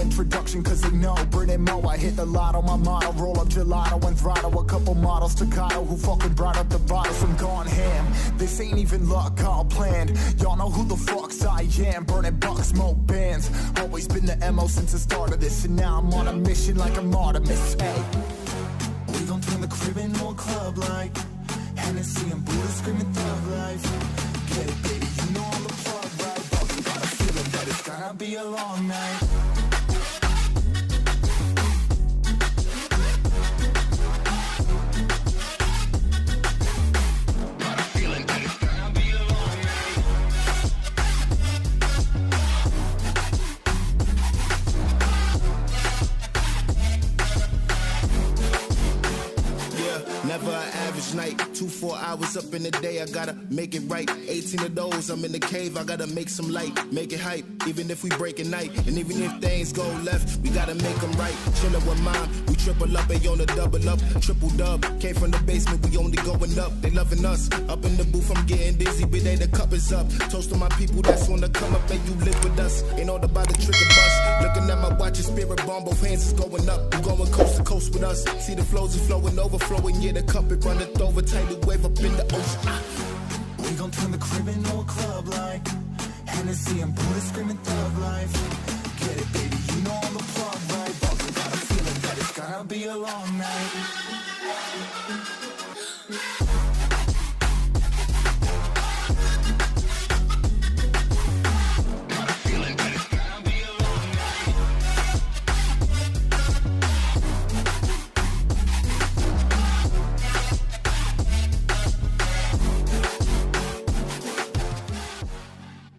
introduction, cause they know Brit Mo, I hit the lotto, my motto, roll up gelato and throttle a couple models staccato who fucking brought up the bottles. I'm gone ham, this ain't even luck, all planned. Y'all know who the fucks I am, burning bucks, smoke bands. Always been the MO since the start of this, and now I'm on a mission like I'm Artemis. Hey, we gon' turn the crib into a club like Hennessy and Buddha screaming thug life. Get it, baby, you know I'm the plug, right? But you got a feeling that it's gonna be a long night. Never an average night, 2-4 hours up in the day, I gotta make it right. 18 of those, I'm in the cave, I gotta make some light, make it hype, even if we break at night. And even if things go left, we gotta make them right. Chillin' with mine, we triple up, they on the double up, triple dub. Came from the basement, we only going up, they loving us. Up in the booth, I'm getting dizzy, but they the cup is up. Toast to my people that's wanna come up and you live with us. Ain't all about the trigger bus. Looking at my watch, your spirit bomb, both hands is going up. You going coast to coast with us. See the flows is flowing, overflowing, yeah, the cup it runneth over, tidal wave up in the ocean. We gon' turn the crib into a club like Hennessy and Buddha screaming thug life. Get it, baby, you know I'm the plug, right? But you got a feeling that it's gonna be a long night.